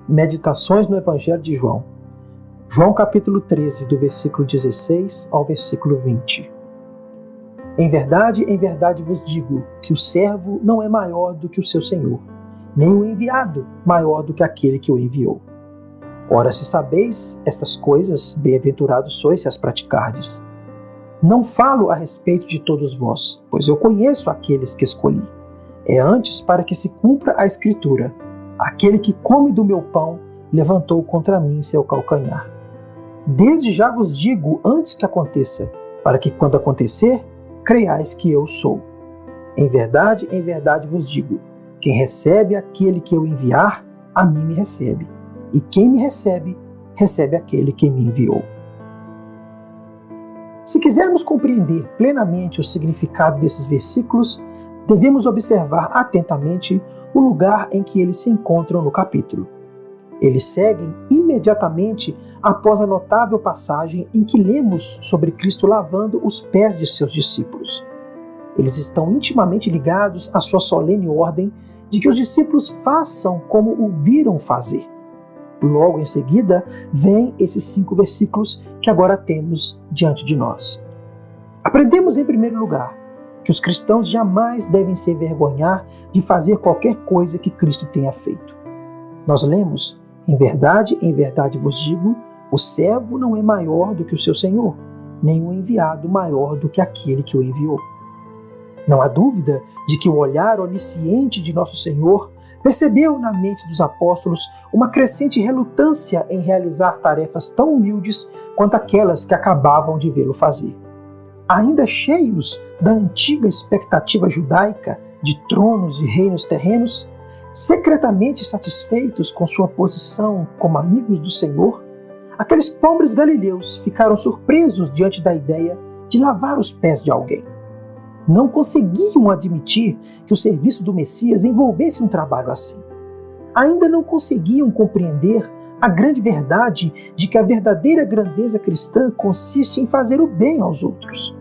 Meditações no Evangelho de João. João capítulo 13, do versículo 16 ao versículo 20. Em verdade vos digo que o servo não é maior do que o seu senhor, nem o enviado maior do que aquele que o enviou. Ora, se sabeis estas coisas, bem-aventurados sois se as praticardes. Não falo a respeito de todos vós, pois eu conheço aqueles que escolhi. É antes para que se cumpra a Escritura: aquele que come do meu pão levantou contra mim seu calcanhar. Desde já vos digo antes que aconteça, para que quando acontecer, creiais que eu sou. Em verdade vos digo: quem recebe aquele que eu enviar, a mim me recebe. E quem me recebe, recebe aquele que me enviou. Se quisermos compreender plenamente o significado desses versículos, devemos observar atentamente o lugar em que eles se encontram no capítulo. Eles seguem imediatamente após a notável passagem em que lemos sobre Cristo lavando os pés de seus discípulos. Eles estão intimamente ligados à sua solene ordem de que os discípulos façam como o viram fazer. Logo em seguida, vêm esses 5 versículos que agora temos diante de nós. Aprendemos, em primeiro lugar, que os cristãos jamais devem se envergonhar de fazer qualquer coisa que Cristo tenha feito. Nós lemos: em verdade vos digo, o servo não é maior do que o seu senhor, nem o enviado maior do que aquele que o enviou. Não há dúvida de que o olhar onisciente de nosso Senhor percebeu na mente dos apóstolos uma crescente relutância em realizar tarefas tão humildes quanto aquelas que acabavam de vê-lo fazer. Ainda cheios da antiga expectativa judaica de tronos e reinos terrenos, secretamente satisfeitos com sua posição como amigos do Senhor, aqueles pobres galileus ficaram surpresos diante da ideia de lavar os pés de alguém. Não conseguiam admitir que o serviço do Messias envolvesse um trabalho assim. Ainda não conseguiam compreender a grande verdade de que a verdadeira grandeza cristã consiste em fazer o bem aos outros.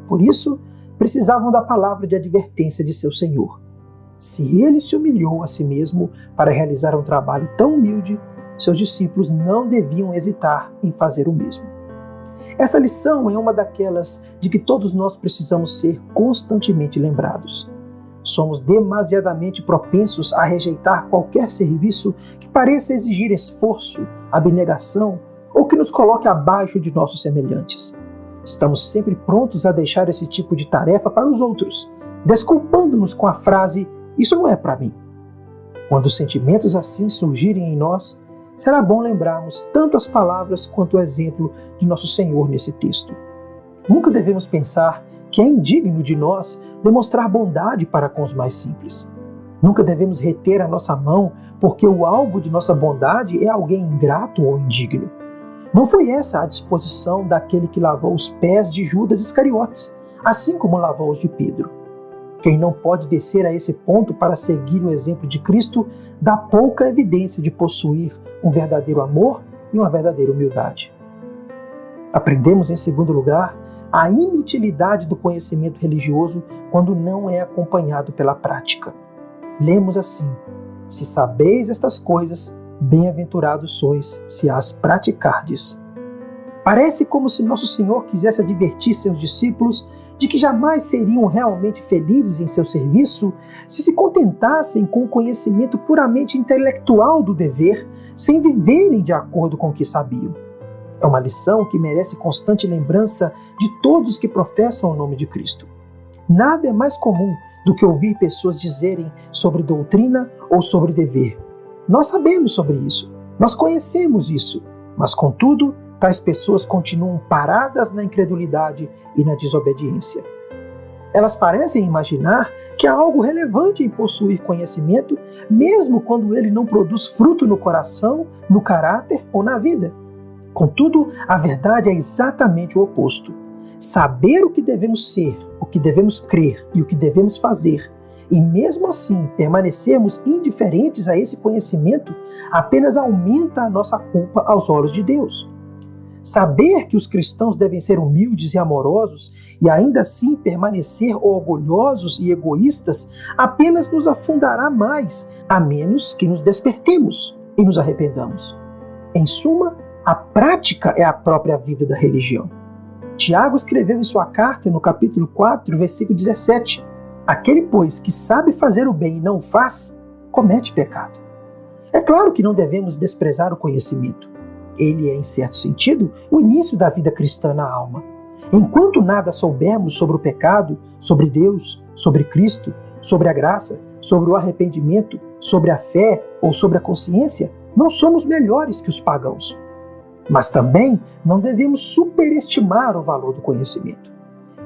Por isso, precisavam da palavra de advertência de seu Senhor. Se ele se humilhou a si mesmo para realizar um trabalho tão humilde, seus discípulos não deviam hesitar em fazer o mesmo. Essa lição é uma daquelas de que todos nós precisamos ser constantemente lembrados. Somos demasiadamente propensos a rejeitar qualquer serviço que pareça exigir esforço, abnegação ou que nos coloque abaixo de nossos semelhantes. Estamos sempre prontos a deixar esse tipo de tarefa para os outros, desculpando-nos com a frase: "Isso não é para mim". Quando sentimentos assim surgirem em nós, será bom lembrarmos tanto as palavras quanto o exemplo de nosso Senhor nesse texto. Nunca devemos pensar que é indigno de nós demonstrar bondade para com os mais simples. Nunca devemos reter a nossa mão porque o alvo de nossa bondade é alguém ingrato ou indigno. Não foi essa a disposição daquele que lavou os pés de Judas Iscariotes, assim como lavou os de Pedro. Quem não pode descer a esse ponto para seguir o exemplo de Cristo dá pouca evidência de possuir um verdadeiro amor e uma verdadeira humildade. Aprendemos, em segundo lugar, a inutilidade do conhecimento religioso quando não é acompanhado pela prática. Lemos assim: se sabeis estas coisas, bem-aventurados sois se as praticardes. Parece como se nosso Senhor quisesse advertir seus discípulos de que jamais seriam realmente felizes em seu serviço se contentassem com o conhecimento puramente intelectual do dever, sem viverem de acordo com o que sabiam. É uma lição que merece constante lembrança de todos que professam o nome de Cristo. Nada é mais comum do que ouvir pessoas dizerem sobre doutrina ou sobre dever: nós sabemos sobre isso, nós conhecemos isso, mas contudo, tais pessoas continuam paradas na incredulidade e na desobediência. Elas parecem imaginar que há algo relevante em possuir conhecimento, mesmo quando ele não produz fruto no coração, no caráter ou na vida. Contudo, a verdade é exatamente o oposto. Saber o que devemos ser, o que devemos crer e o que devemos fazer, e mesmo assim permanecermos indiferentes a esse conhecimento, apenas aumenta a nossa culpa aos olhos de Deus. Saber que os cristãos devem ser humildes e amorosos e ainda assim permanecer orgulhosos e egoístas apenas nos afundará mais, a menos que nos despertemos. e nos arrependamos. Em suma, a prática é a própria vida da religião. Tiago escreveu em sua carta, no capítulo 4, versículo 17, aquele, pois, que sabe fazer o bem e não o faz, comete pecado. É claro que não devemos desprezar o conhecimento. Ele é, em certo sentido, o início da vida cristã na alma. Enquanto nada soubermos sobre o pecado, sobre Deus, sobre Cristo, sobre a graça, sobre o arrependimento, sobre a fé ou sobre a consciência, não somos melhores que os pagãos. Mas também não devemos superestimar o valor do conhecimento.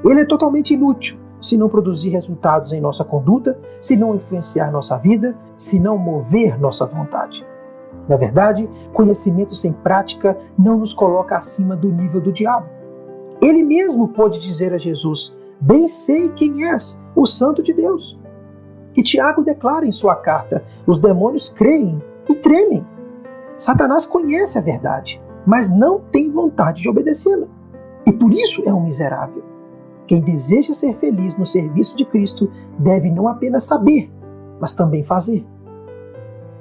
Ele é totalmente inútil se não produzir resultados em nossa conduta, se não influenciar nossa vida, se não mover nossa vontade. Na verdade, conhecimento sem prática não nos coloca acima do nível do diabo. Ele mesmo pôde dizer a Jesus: bem sei quem és, o Santo de Deus. E Tiago declara em sua carta: os demônios creem e tremem. Satanás conhece a verdade, mas não tem vontade de obedecê-la. E por isso é um miserável. Quem deseja ser feliz no serviço de Cristo deve não apenas saber, mas também fazer.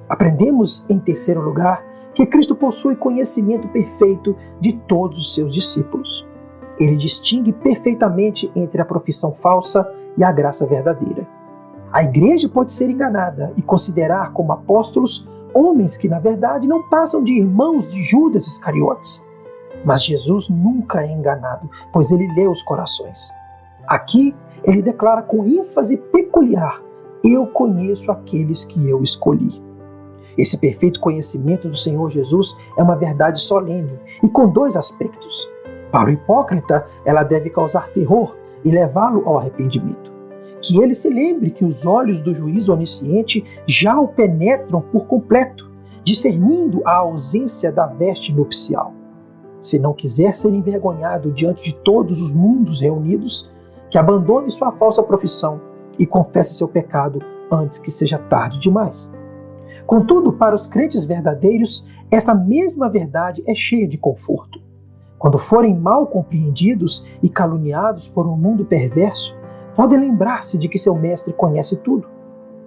Aprendemos, em terceiro lugar, que Cristo possui conhecimento perfeito de todos os seus discípulos. Ele distingue perfeitamente entre a profissão falsa e a graça verdadeira. A igreja pode ser enganada e considerar como apóstolos homens que, na verdade, não passam de irmãos de Judas Iscariotes. Mas Jesus nunca é enganado, pois ele lê os corações. Aqui, ele declara com ênfase peculiar: eu conheço aqueles que eu escolhi. Esse perfeito conhecimento do Senhor Jesus é uma verdade solene e com dois aspectos. Para o hipócrita, ela deve causar terror e levá-lo ao arrependimento. Que ele se lembre que os olhos do juízo onisciente já o penetram por completo, discernindo a ausência da veste nupcial. Se não quiser ser envergonhado diante de todos os mundos reunidos, que abandone sua falsa profissão e confesse seu pecado antes que seja tarde demais. Contudo, para os crentes verdadeiros, essa mesma verdade é cheia de conforto. Quando forem mal compreendidos e caluniados por um mundo perverso, podem lembrar-se de que seu mestre conhece tudo.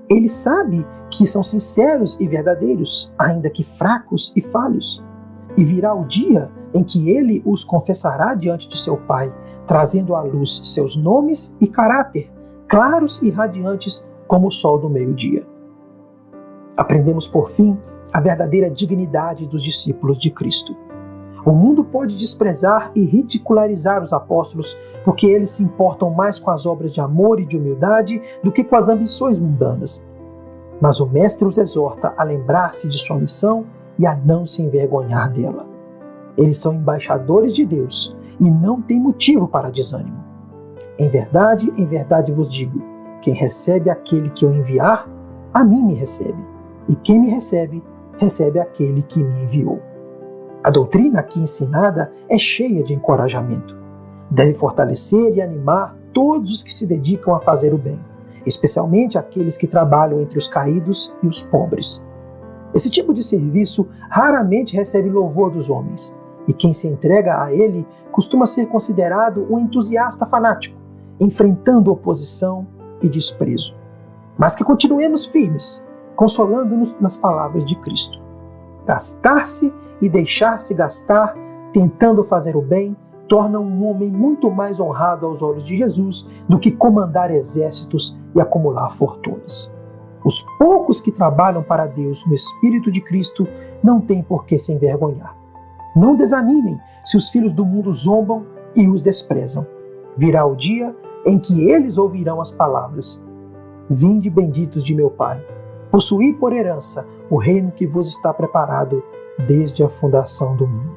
Ele sabe que são sinceros e verdadeiros, ainda que fracos e falhos. E virá o dia em que ele os confessará diante de seu Pai, trazendo à luz seus nomes e caráter, claros e radiantes como o sol do meio-dia. Aprendemos, por fim, a verdadeira dignidade dos discípulos de Cristo. O mundo pode desprezar e ridicularizar os apóstolos porque eles se importam mais com as obras de amor e de humildade do que com as ambições mundanas. Mas o Mestre os exorta a lembrar-se de sua missão e a não se envergonhar dela. Eles são embaixadores de Deus e não têm motivo para desânimo. Em verdade vos digo, quem recebe aquele que eu enviar, a mim me recebe. E quem me recebe, recebe aquele que me enviou. A doutrina aqui ensinada é cheia de encorajamento. Deve fortalecer e animar todos os que se dedicam a fazer o bem, especialmente aqueles que trabalham entre os caídos e os pobres. Esse tipo de serviço raramente recebe louvor dos homens, e quem se entrega a ele costuma ser considerado um entusiasta fanático, enfrentando oposição e desprezo. Mas que continuemos firmes, consolando-nos nas palavras de Cristo. Gastar-se e deixar-se gastar, tentando fazer o bem, torna um homem muito mais honrado aos olhos de Jesus do que comandar exércitos e acumular fortunas. Os poucos que trabalham para Deus no Espírito de Cristo não têm por que se envergonhar. Não desanimem se os filhos do mundo zombam e os desprezam. Virá o dia em que eles ouvirão as palavras: vinde benditos de meu Pai, possuí por herança o reino que vos está preparado desde a fundação do mundo.